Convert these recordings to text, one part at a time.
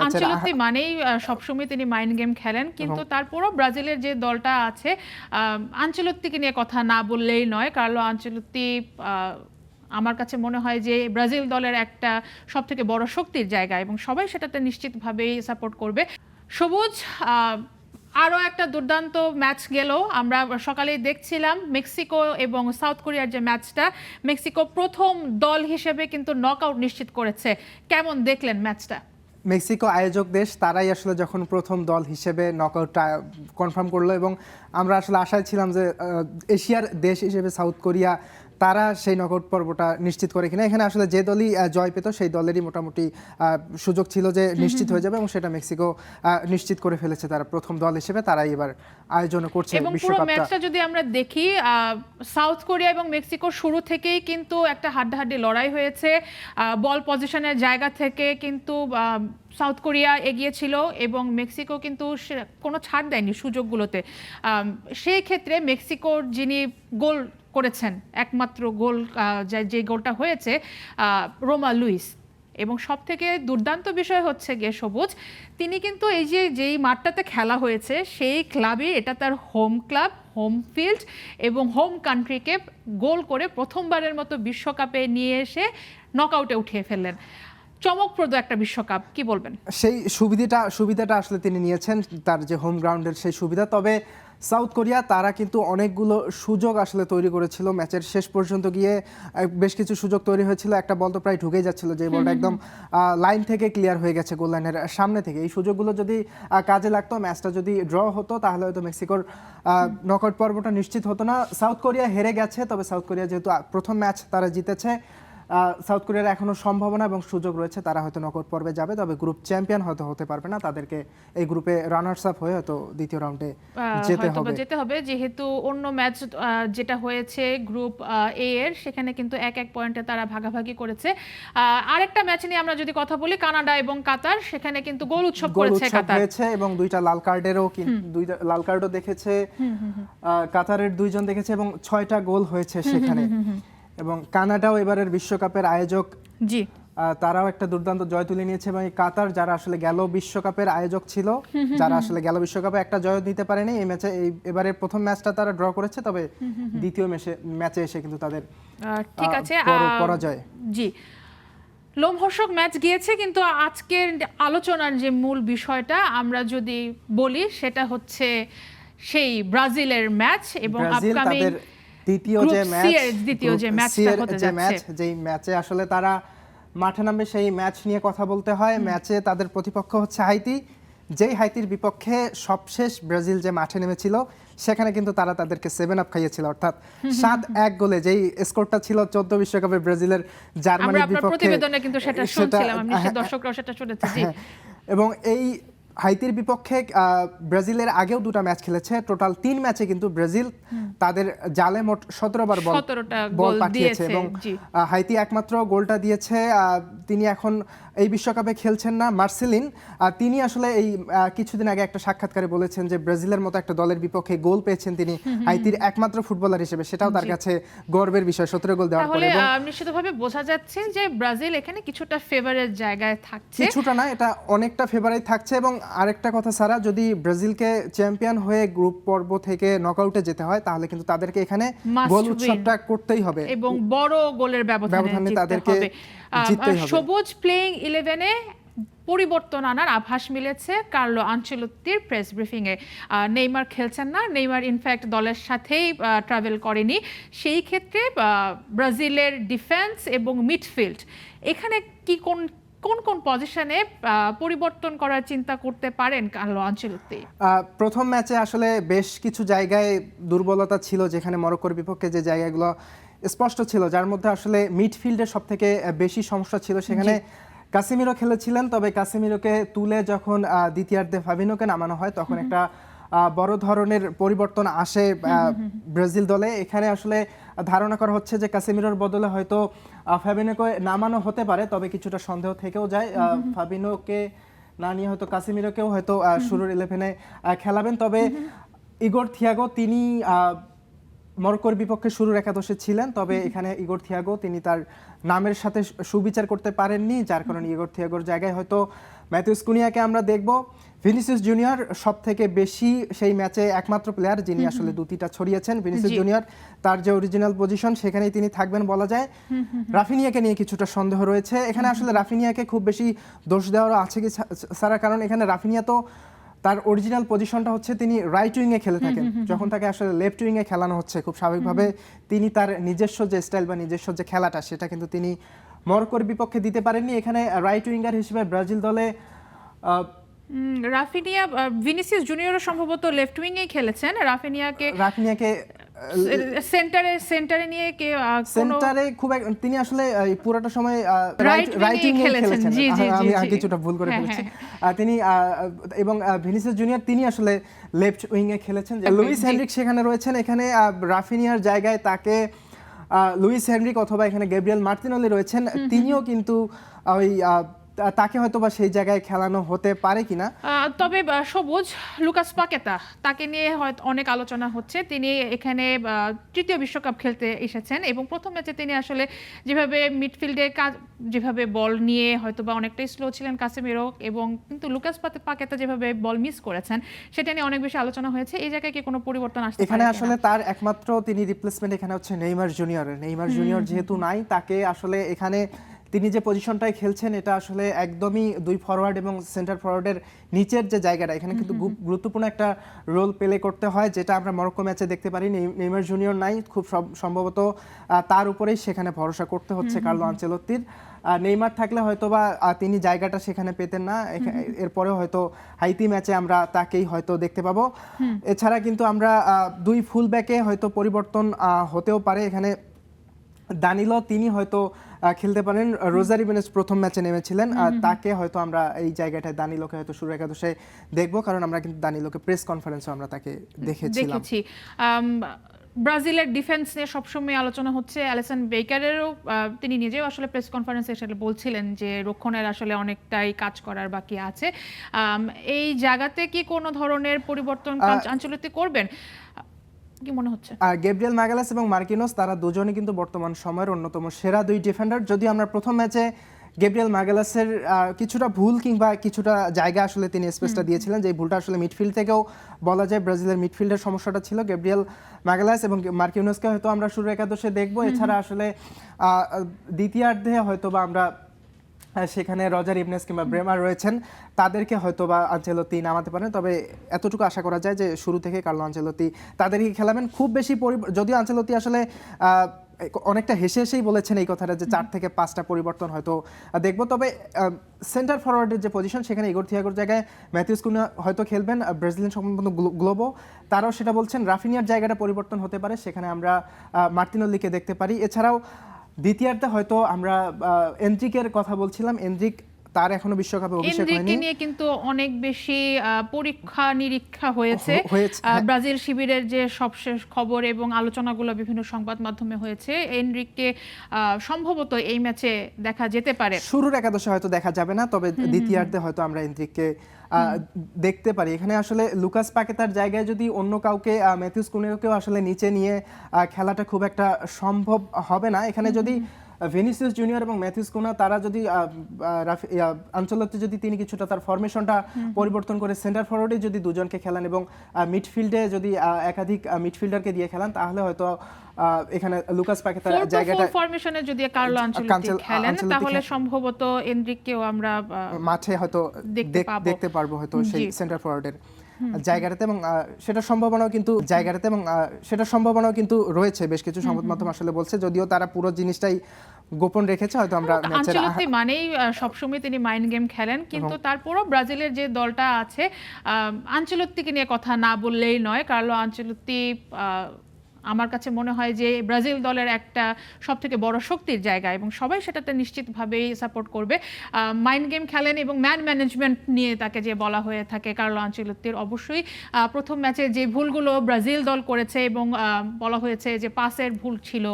আঞ্চেলত্তি মানেই সবসময় তিনি মাইন্ড গেম খেলেন, কিন্তু তারপরও ব্রাজিলের যে দলটা আছে আঞ্চেলত্তিকে নিয়ে কথা না বললেই নয়। কার্লো আঞ্চেলত্তি আমার কাছে মনে হয় যে ব্রাজিল দলের একটা সবথেকে বড় শক্তির জায়গা এবং সবাই সেটাতে নিশ্চিতভাবেই সাপোর্ট করবে। সবুজ, আরও একটা দুর্দান্ত ম্যাচ গেল। আমরা সকালেই দেখছিলাম মেক্সিকো এবং সাউথ কোরিয়ার যে ম্যাচটা, মেক্সিকো প্রথম দল হিসেবে কিন্তু নকআউট নিশ্চিত করেছে। কেমন দেখলেন ম্যাচটা? মেক্সিকো আয়োজক দেশ, তারাই আসলে যখন প্রথম দল হিসেবে নকআউটটা কনফার্ম করলো এবং আমরা আসলে আশায় ছিলাম যে এশিয়ার দেশ হিসেবে সাউথ কোরিয়া তারা সেই নকআউট পর্বটা নিশ্চিত করে কিনা। এখানে আসলে যে দলই জয় পেত সেই দলেরই মোটামুটি সুযোগ ছিল যে নিশ্চিত হয়ে যাবে এবং সেটা মেক্সিকো নিশ্চিত করে ফেলেছে। তারা প্রথম দল হিসেবে তারাই এবার আয়োজন করছে এবং পুরো ম্যাচটা যদি আমরা দেখি, সাউথ কোরিয়া এবং মেক্সিকো শুরু থেকেই কিন্তু একটা হাড্ডাহাড্ডি লড়াই হয়েছে। বল পজিশনের জায়গা থেকে কিন্তু সাউথ কোরিয়া এগিয়ে ছিল এবং মেক্সিকো কিন্তু কোনো ছাড় দেয়নি সুযোগগুলোতে। সেই ক্ষেত্রে মেক্সিকোর যিনি গোল করেছেন, একমাত্র গোল যে গোলটা হয়েছে রোমা লুইস, এবং সব থেকে দুর্দান্ত বিষয় হচ্ছে গিয়ে সবুজ, তিনি কিন্তু এই যেই মাঠটাতে খেলা হয়েছে সেই ক্লাবে, এটা তার হোম ক্লাব, হোম ফিল্ড এবং হোম কান্ট্রিকে গোল করে প্রথমবারের মতো বিশ্বকাপে নিয়ে এসে নকআউটে উঠিয়ে ফেললেন। চমকপ্রদ একটা বিশ্বকাপ, কি বলবেন? সেই সুবিধাটা আসলে তিনি নিয়েছেন, তার যে হোম গ্রাউন্ডের সেই সুবিধা। তবে সাউথ কোরিয়া তারা কিন্তু অনেকগুলো সুযোগ আসলে তৈরি করেছিল ম্যাচের শেষ পর্যন্ত গিয়ে। বেশ কিছু সুযোগ তৈরি হয়েছিল, একটা বল তো প্রায় ঢুকেই যাচ্ছিল, যে বলটা একদম লাইন থেকে ক্লিয়ার হয়ে গেছে, গোল লাইনের সামনে থেকে। এই সুযোগগুলো যদি কাজে লাগতো, ম্যাচটা যদি ড্র হতো, তাহলে হয়তো মেক্সিকোর নকআউট পর্বটা নিশ্চিত হতো না। সাউথ কোরিয়া হেরে গেছে, তবে সাউথ কোরিয়া যেহেতু প্রথম ম্যাচ তারা জিতেছে, সাউথ কোরিয়ার এখনো সম্ভাবনা এবং সুযোগ রয়েছে, তারা হয়তো নকআউট পর্বে যাবে। তবে গ্রুপ চ্যাম্পিয়ন হয়তো হতে পারবে না, তাদেরকে এই গ্রুপে রানার্স আপ হয়ে হয়তো দ্বিতীয় রাউন্ডে যেতে হবে, যেহেতু অন্য ম্যাচ যেটা হয়েছে গ্রুপ এ এর, সেখানে কিন্তু এক পয়েন্টে তারা ভাগাভাগি করেছে। আরেকটা ম্যাচ নিয়ে আমরা যদি কথা বলি, কানাডা এবং কাতার, সেখানে কিন্তু গোল উৎসব করেছে কাতার এবং দুইটা লাল কার্ডও দেখেছে কাতারের দুইজন দেখেছে এবং 6টা গোল হয়েছে সেখানে। এবং কানাডাও এবারের বিশ্বকাপের আয়োজক, জি, তারাও একটা দুর্দান্ত জয় তুলে নিয়েছে। এবং কাতার, যারা আসলে গেল বিশ্বকাপের আয়োজক ছিল, যারা আসলে গেল বিশ্বকাপে একটা জয় নিতে পারেনি, এই ম্যাচে এবারের প্রথম ম্যাচটা তারা ড্র করেছে, তবে দ্বিতীয় ম্যাচে এসে কিন্তু তাদের ঠিক আছে পরাজয়। জি, লোমহর্ষক ম্যাচ গিয়েছে, কিন্তু আজকের আলোচনার যে মূল বিষয়টা আমরা যদি বলি, সেটা হচ্ছে সেই ব্রাজিলের ম্যাচ এবং আপকামিং দ্বিতীয় যে ম্যাচে আসলে তারা মাঠে নামবে, সেই ম্যাচ নিয়ে কথা বলতে হয়। ম্যাচে তাদের প্রতিপক্ষ হচ্ছে হাইতি, যেই হাইতির বিপক্ষে সবশেষ ব্রাজিল যে মাঠে নেমেছিল, সেখানে কিন্তু তারা তাদেরকে 7 আপ খাইয়েছিল, অর্থাৎ 7-1 গোলে, যেই স্কোরটা ছিল 14 বিশ্বকাপে ব্রাজিলের জার্মানির বিপক্ষে। প্রতিবেদনে কিন্তু সেটা শুনছিলাম, আমি দর্শকরাও সেটা শুনেছি। জি, এবং এই হাইতির বিপক্ষে ব্রাজিলের আগেও 2টা ম্যাচ খেলেছে, টোটাল 3 ম্যাচে কিন্তু ব্রাজিল তাদের জালে মোট 17বার বল পাঠিয়েছে এবং হাইতি একমাত্র গোলটা দিয়েছে। তিনি এখন এই বিশ্বকাপে খেলছেন না, মার্সেলিন। তিনি আসলে এই কিছুদিন আগে একটা সাক্ষাৎকারে বলেছেন যে ব্রাজিলের মতো একটা দলের বিপক্ষে গোল পেয়েছেন তিনি হাইতির একমাত্র ফুটবলার হিসেবে, সেটাও তার কাছে গর্বের বিষয়, 17 গোল দেওয়ার পরে। নিশ্চিতভাবে বোঝা যাচ্ছে যে ব্রাজিল এখানে কিছুটা ফেভারের জায়গায় থাকছে, কিছুটা না, এটা অনেকটা ফেভারেট থাকছে। এবং আরেকটা কথা, সারা, যদি ব্রাজিলকে চ্যাম্পিয়ন হয়ে গ্রুপ পর্ব থেকে নকআউটে যেতে হয়, তাহলে কিন্তু তাদেরকে এখানে গোল উৎসবটা করতেই হবে এবং বড় গোলের ব্যবধানে তাদেরকে জিততেই হবে। সবুজ প্লেইং 11-এ পরিবর্তন আনার আভাস মিলেছে কার্লো আনচেলত্তির প্রেস ব্রিফিংয়ে। নেইমার খেলছেন না, নেইমার ইনফ্যাক্ট দলের সাথেই ট্রাভেল করেনি। সেই ক্ষেত্রে ব্রাজিলের ডিফেন্স এবং মিডফিল্ড, এখানে কি কোন পজিশনে পরিবর্তন করার চিন্তা করতে পারেন কার্লো আনচেলত্তি? প্রথম ম্যাচে আসলে বেশ কিছু জায়গায় দুর্বলতা ছিল, যেখানে মরক্কোর বিপক্ষে যে জায়গাগুলো স্পষ্ট ছিল, যার মধ্যে আসলে মিডফিল্ডের সবথেকে বেশি সমস্যা ছিল। সেখানে কাসেমিরো খেলেছিলেন, তবে কাসেমিরোকে তুলে যখন দ্বিতীয়ার্ধে ফাবিনোকে নামানো হয়, তখন একটা বড় ধরনের পরিবর্তন আসে ব্রাজিল দলে। এখানে আসলে ধারণা করা হচ্ছে যে কাসেমিরোর বদলে হয়তো ফাবিনোকে নামানো হতে পারে, তবে কিছুটা সন্দেহ থেকেও যায়। ফাবিনোকে না নিয়ে হয়তো কাসেমিরোকেও হয়তো শুরুর 11-এ খেলাবেন। তবে ইগোর থিয়াগো, তিনি মরক্কোর বিপক্ষে শুরুর একাদশে ছিলেন, তবে এখানে ইগোর থিয়াগো তিনি তার নামের সাথে সুবিচার করতে পারেননি, যার কারণে ইগোর থিয়াগোর জায়গায় হয়তো ম্যাথিউস কুনিয়াকে আমরা দেখব। ভিনিসিয়াস জুনিয়র সব থেকে বেশি সেই ম্যাচে একমাত্র প্লেয়ার যিনি আসলে দুটিটা ছড়িয়েছেন। ভিনিসিয়াস জুনিয়র তার যে অরিজিনাল পজিশন সেখানেই তিনি থাকবেন বলা যায়। রাফিনিয়াকে নিয়ে কিছুটা সন্দেহ রয়েছে এখানে। আসলে রাফিনিয়াকে খুব বেশি দোষ দেওয়ারও আছে কি সারা, কারণ এখানে রাফিনিয়া তো তার অরিজিনাল পজিশনটা হচ্ছে তিনি রাইট উইংয়ে খেলে থাকেন। যখন তাকে আসলে লেফট উইংয়ে খেলানো হচ্ছে খুব স্বাভাবিকভাবে তিনি তার নিজস্ব যে স্টাইল বা নিজস্ব যে খেলাটা সেটা কিন্তু তিনি মরক্কোর বিপক্ষে দিতে পারেননি। এখানে রাইট উইঙ্গার হিসেবে ব্রাজিল দলে রাফিনিয়া, ভিনিসিয়াস জুনিয়রও সম্ভবত লেফট উইংয়েই খেলেছেন। রাফিনিয়াকে সেন্টারে নিয়ে কে সেন্টারে খুব তিনি আসলে পুরোটা সময় রাইট উইংয়ে খেলেছেন। আমি কিছুটা ভুল করে ফেলেছি। তিনি এবং ভিনিসিয়াস জুনিয়র তিনি আসলে লেফট উইংয়ে খেলেছেন। লুইস হেনরিক সেখানে রয়েছেন। এখানে রাফিনিয়ার জায়গায় তাকে লুইস হেনরিক অথবা এখানে গ্যাব্রিয়েল মার্তিনেলি রয়েছেন, তিনিও কিন্তু ওই তাকে হয়তো বা সেই জায়গায় খেলানো হতে পারে কিনা। তবে সবুজ লুকাস পাকেতা তাকে নিয়ে হয়তো অনেক আলোচনা হচ্ছে। তিনি এখানে তৃতীয় বিশ্বকাপ খেলতে এসেছেন এবং প্রথম ম্যাচে তিনি আসলে যেভাবে মিডফিল্ডে যেভাবে বল নিয়ে হয়তো বা অনেকটাই স্লো ছিলেন কাসেমিরো, এবং কিন্তু লুকাস পাকেতা যেভাবে বল মিস করেছেন সেটা নিয়ে অনেক বেশি আলোচনা হয়েছে। এই জায়গায় কি কোনো পরিবর্তন আসছে এখানে? আসলে তার একমাত্র তিনি রিপ্লেসমেন্ট এখানে হচ্ছে নেইমার জুনিয়র যেহেতু নাই, তাকে আসলে এখানে তিনি যে পজিশনটায় খেলছেন এটা আসলে একদমই দুই ফরওয়ার্ড এবং সেন্টার ফরওয়ার্ডের নিচের যে জায়গাটা এখানে কিন্তু গুরুত্বপূর্ণ একটা রোল প্লে করতে হয়, যেটা আমরা মরক্কো ম্যাচে দেখতে পারি। নেইমার জুনিয়র নাই, খুব সম্ভবত তার উপরেই সেখানে ভরসা করতে হচ্ছে কার্লো আনচেলত্তির। নেইমার থাকলে হয়তোবা তিনি জায়গাটা সেখানে পেতেন না। এরপরে হয়তো হাইতি ম্যাচে আমরা তাকেই হয়তো দেখতে পাবো। এছাড়া কিন্তু আমরা দুই ফুল ব্যাকে হয়তো পরিবর্তন হতেও পারে। এখানে দানিলো তিনি হয়তো খেলতে পারেন। রোজারি বেনেস প্রথম ম্যাচে নেমেছিলেন, তাকে হয়তো আমরা এই জায়গাটায় দানিলোকে হয়তো শুরু একাদশে দেখবো, কারণ আমরা কিন্তু দানিলোকে প্রেস কনফারেন্সে আমরা তাকে দেখেছি। ব্রাজিলের ডিফেন্স নিয়ে সবসময় আলোচনা হচ্ছে। অ্যালিসন বেকারেরও তিনি নিজেও আসলে প্রেস কনফারেন্সে এসে বলছিলেন যে রক্ষণের আসলে অনেকটাই কাজ করার বাকি আছে। এই জায়গাতে কি কোনো ধরনের পরিবর্তন আঞ্চলিক করবেন কি মনে হচ্ছে? গ্যাব্রিয়েল মাগালাস এবং মার্কিনোস তারা দুজনই কিন্তু বর্তমান সময়ের অন্যতম সেরা দুই ডিফেন্ডার। যদিও আমরা প্রথম ম্যাচে গ্যাব্রিয়েল মাগালাসের কিছুটা ভুল কিংবা কিছুটা জায়গা আসলে তিনি স্পেসটা দিয়েছিলেন, যে ভুলটা আসলে মিডফিল্ড থেকেও বলা যায় ব্রাজিলের মিডফিল্ডের সমস্যাটা ছিল। গ্যাব্রিয়েল মাগালাস এবং মার্কিনোসকে হয়তো আমরা শুরু একাদশে দেখবো। এছাড়া আসলে দ্বিতীয়ার্ধে হয়তো বা আমরা সেখানে রজার ইবনেস কিংবা ব্রেমার রয়েছেন, তাদেরকে হয়তো বা আনচেলত্তি নামাতে পারেন। তবে এতটুকু আশা করা যায় যে শুরু থেকে কার্লো আনচেলত্তি তাদেরকে খেলাবেন। খুব বেশি যদিও আনচেলত্তি আসলে অনেকটা হেসেই বলেছেন এই কথাটা যে 4 থেকে 5টা পরিবর্তন হয়তো দেখব। তবে সেন্টার ফরওয়ার্ডের যে পজিশন সেখানে ইগোর থিয়াগোর জায়গায় ম্যাথিউস কুনিয়া হয়তো খেলবেন। ব্রাজিলিয়ান সম্বন্ধ গ্লোবো তারাও সেটা বলছেন। রাফিনিয়ার জায়গাটা পরিবর্তন হতে পারে, সেখানে আমরা মার্তিনেলিকে দেখতে পারি। এছাড়াও দ্বিতীয়ার্ধে হয়তো আমরা এনরিকের কথা বলছিলাম। এনরিক তার এখনো বিশ্বকাপে অভিষেক হয়নি, নিয়ে কিন্তু অনেক বেশি পরীক্ষা নিরীক্ষা হয়েছে। ব্রাজিল শিবিরের যে সবশেষ খবর এবং আলোচনাগুলো বিভিন্ন সংবাদ মাধ্যমে হয়েছে, এনরিককে সম্ভবত এই ম্যাচে দেখা যেতে পারে। শুরুর একাদশে হয়তো দেখা যাবে না, তবে দ্বিতীয়ার্ধে হয়তো আমরা এনরিককে দেখতে পারি। এখানে আসলে লুকাস পাকেতার জায়গায় যদি অন্য কাউকে ম্যাথিউস কুনিয়াকেও আসলে নিচে নিয়ে খেলাটা খুব একটা সম্ভব হবে না। এখানে যদি ভিনিসিয়াস জুনিয়র এবং ম্যাথিউস কুনিয়া তারা যদি আনচেলত্তি যদি তিনি কিছুটা তার ফরমেশনটা পরিবর্তন করে সেন্টার ফরওয়ার্ডে যদি দুজনকে খেলান এবং মিডফিল্ডে যদি একাধিক মিডফিল্ডারকে দিয়ে খেলান, তাহলে হয়তো এখানে লুকাস পাকেতার জায়গাটা ফরমেশনে যদি কার্লো আনচেলত্তি খেলেন তাহলে সম্ভবত এনরিককেও আমরা মাঠে হয়তো দেখতে পারবো হয়তো সেই সেন্টার ফরওয়ার্ডের জায়গাটাতে। এবং সেটা সম্ভাবনাও কিন্তু রয়েছে। বেশ কিছু সংবাদ মাধ্যম আসলে বলছে, যদিও তারা পুরো জিনিসটাই গোপন রেখেছে। হয়তো আমরা আনচেলত্তি মানেই সবসময় তিনি মাইন্ড গেম খেলেন, কিন্তু তারপরও ব্রাজিলের যে দলটা আছে আনচেলত্তিকে নিয়ে কথা না বললেই নয়। কার্লো আনচেলত্তি আমার কাছে মনে হয় যে ব্রাজিল দলের একটা সবথেকে বড় শক্তির জায়গা এবং সবাই সেটাতে নিশ্চিতভাবেই সাপোর্ট করবে। মাইন্ড গেম খেলেন এবং ম্যান ম্যানেজমেন্ট নিয়ে তাকে যে বলা হয়ে থাকে কার্লো আনচেলত্তির, অবশ্যই প্রথম ম্যাচে যে ভুলগুলো ব্রাজিল দল করেছে এবং বলা হয়েছে যে পাসের ভুল ছিল,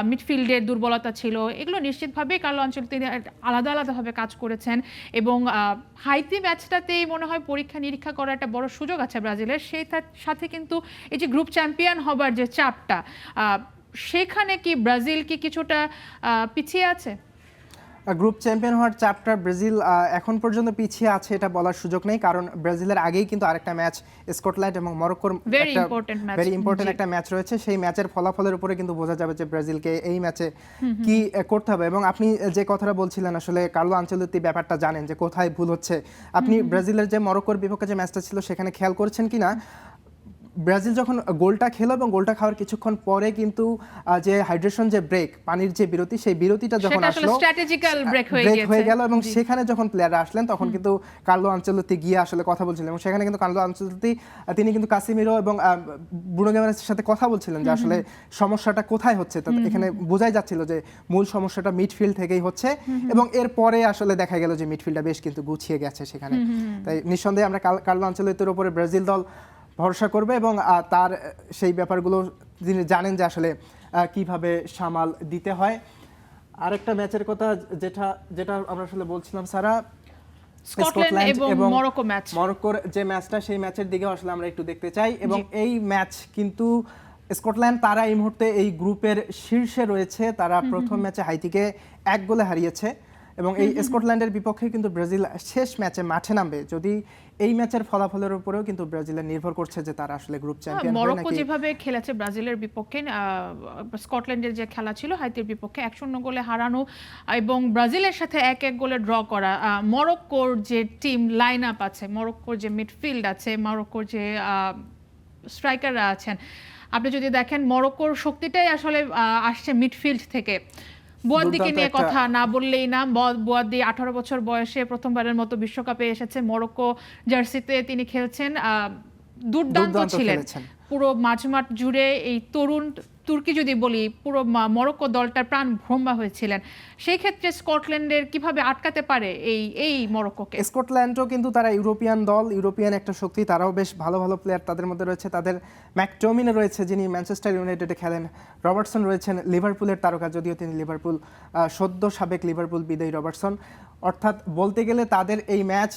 মিডফিল্ডের দুর্বলতা ছিল, এগুলো নিশ্চিতভাবেই কার্লো আনচেলত্তি আলাদাভাবে কাজ করেছেন। এবং হাইতি ম্যাচটাতেই মনে হয় পরীক্ষা নিরীক্ষা করার একটা বড় সুযোগ আছে ব্রাজিলের। সেই সাথে কিন্তু এই যে গ্রুপ চ্যাম্পিয়ন হবার যে চাপটা, সেখানে কি ব্রাজিল কি কিছুটা পিছিয়ে আছে? গ্রুপ চ্যাম্পিয়ন হওয়ার চাপটা ব্রাজিল এখন পর্যন্ত পিছিয়ে আছে এটা বলার সুযোগ নেই, কারণ ব্রাজিলের আগেই কিন্তু আরেকটা ম্যাচ স্কটল্যান্ড এবং মরক্কোর Very important match, very important জি। একটা ম্যাচ রয়েছে। সেই ম্যাচের ফলাফলের উপরে কিন্তু বোঝা যাবে যে ব্রাজিলকে এই ম্যাচে কি করতে হবে। এবং আপনি যে কথাটা বলছিলেন আসলে কার্লো আনচেলত্তি ব্যাপারটা জানেন যে কোথায় ভুল হচ্ছে। আপনি ব্রাজিলের যে মরক্কোর বিপক্ষে যে ম্যাচটা ছিল সেখানে খেয়াল করেছেন কিনা, ব্রাজিল যখন গোলটা খেলো এবং গোলটা খাওয়ার কিছুক্ষণ পরে কিন্তু যে হাইড্রেশন যে ব্রেক, পানির যে বিরতি, সেই বিরতিটা যখন সেটা আসলে আসলো স্ট্র্যাটেজিক্যাল ব্রেক হয়ে ব্রেক গিয়েছে হয়ে গেল এবং জি। সেখানে যখন প্লেয়াররা আসলেন তখন কিন্তু কার্লো আনচেলত্তি গিয়ে আসলে কথা বলছিলেন এবং সেখানে কিন্তু কার্লো আনচেলত্তি তিনি কিন্তু কাসিমিরো এবং ব্রুনো গিমারেসের সাথে কথা বলছিলেন যে আসলে সমস্যাটা কোথায় হচ্ছে। তো এখানে বোঝাই যাচ্ছিল যে মূল সমস্যাটা মিডফিল্ড থেকেই হচ্ছে এবং এরপরে আসলে দেখা গেল যে মিডফিল্ডটা বেশ কিন্তু গুছিয়ে গেছে সেখানে। তাই নিঃসন্দেহে আমরা কার্লো আনচেলত্তির উপরে ব্রাজিল দল ভরসা করবে এবং তার সেই ব্যাপারগুলো তিনি জানেন যে আসলে কিভাবে সামাল দিতে হয়। আরেকটা ম্যাচের কথা যেটা যেটা আমরা আসলে বলছিলাম সারা, স্কটল্যান্ড এবং মরক্কো ম্যাচ, মরক্কোর যে ম্যাচটা সেই ম্যাচের দিকে আসলে আমরা একটু দেখতে চাই। এবং জি। এই ম্যাচ কিন্তু স্কটল্যান্ড তারা এই মুহূর্তে এই গ্রুপের শীর্ষে রয়েছে। তারা প্রথম ম্যাচে হাইতিকে 1 গোলে হারিয়েছে এবং এই স্কটল্যান্ডের বিপক্ষে কিন্তু ব্রাজিল শেষ ম্যাচে মাঠে নামবে। যদি এই ম্যাচের ফলাফলের উপরেও কিন্তু ব্রাজিলের নির্ভর করছে যে তারা আসলে গ্রুপ চ্যাম্পিয়ন হবে মরক্কো নাকি। যেভাবে খেলেছে ব্রাজিলের বিপক্ষে, স্কটল্যান্ডের যে খেলা ছিল হাইতির বিপক্ষে 1-0 গোলে হারানো এবং ব্রাজিলের সাথে 1-1 গোলে ড্র করা, মরক্কোর যে টিম লাইন আপ আছে, মরক্কোর যে মিডফিল্ড আছে, মরক্কোর যে স্ট্রাইকাররা আছেন, আপনি যদি দেখেন মরক্কোর শক্তিটাই আসলে আসছে মিডফিল্ড থেকে। বুয়াদ্দিকে দুর্দান্ত নিয়ে একটা- কথা না বললেই না। বুয়াদ্দি 18 বছর বয়সে প্রথমবারের মতো বিশ্বকাপে এসেছে, মরক্কো জার্সিতে তিনি খেলছেন, দুর্দান্ত দুর্দান্ত ছিলেন খেলেছেন। পুরো মাঝমাঠ জুড়ে। এই তরুণ তুর্কি যদি বলি, পুরো মরক্কো দলটার প্রাণ ভ্রমা হয়েছিলেন। সেই ক্ষেত্রে স্কটল্যান্ডের কিভাবে আটকাতে পারে এই মরক্কোকে? স্কটল্যান্ডও কিন্তু তারা ইউরোপিয়ান দল, ইউরোপিয়ান একটা শক্তি, তারাও বেশ ভালো ভালো প্লেয়ার তাদের মধ্যে রয়েছে। তাদের ম্যাকটোমিনে রয়েছে যিনি ম্যানচেস্টার ইউনাইটেডে খেলেন, রবার্টসন রয়েছেন লিভারপুলের তারকা, যদিও তিনি লিভারপুল সদ্য সাবেক লিভারপুল বিদায়ী রবার্টসন। অর্থাৎ বলতে গেলে তাদের এই ম্যাচ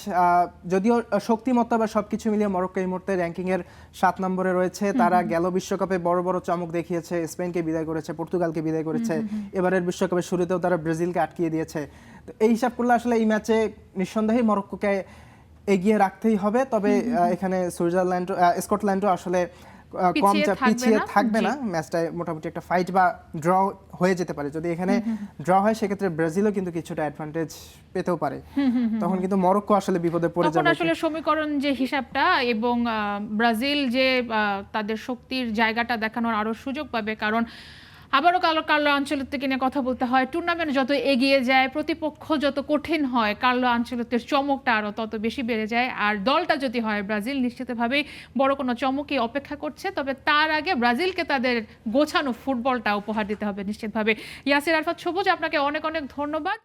যদিও শক্তিমত্তা বা সব কিছু মিলিয়ে মরক্কো এই মুহূর্তে র্যাঙ্কিংয়ের 7 নম্বরে রয়েছে। তারা গেল বিশ্বকাপে বড় বড় চমক দেখিয়েছে, স্পেনকে বিদায় করেছে, পর্তুগালকে বিদায় করেছে, এবারের বিশ্বকাপের শুরুতেও তারা ব্রাজিলকে আটকিয়ে দিয়েছে। তো এই হিসাব করলে আসলে এই ম্যাচে নিঃসন্দেহেই মরক্কোকে এগিয়ে রাখতেই হবে। তবে এখানে সুইজারল্যান্ড স্কটল্যান্ডও আসলে কম পিছিয়ে থাকবে না। ম্যাচটায় মোটামুটি একটা ফাইট বা ড্র হয়ে যেতে পারে। যদি এখানে ড্র হয় সেক্ষেত্রে ব্রাজিলও কিন্তু কিছুটা অ্যাডভান্টেজ পেতেও পারে। তখন কিন্তু মরক্কো আসলে বিপদে পড়ে তখন যাবে। আসলে সমীকরণ যে হিসাবটা এবং ব্রাজিল যে তাদের শক্তির জায়গাটা দেখানোর আরো সুযোগ পাবে, কারণ আবারও কার্লো আনচেলত্তিকে নিয়ে কথা বলতে হয়। টুর্নামেন্ট যত এগিয়ে যায়, প্রতিপক্ষ যত কঠিন হয়, কার্লো আনচেলত্তির চমকটা আরো তত বেশি বেড়ে যায়। আর দলটা যদি হয় ব্রাজিল, নিশ্চিতভাবেই বড় কোনো চমকই অপেক্ষা করছে। তবে তার আগে ব্রাজিলকে তাদের গোছানো ফুটবলটা উপহার দিতে হবে নিশ্চিতভাবে। ইয়াসির আরাফাত সবুজ, আপনাকে অনেক অনেক ধন্যবাদ।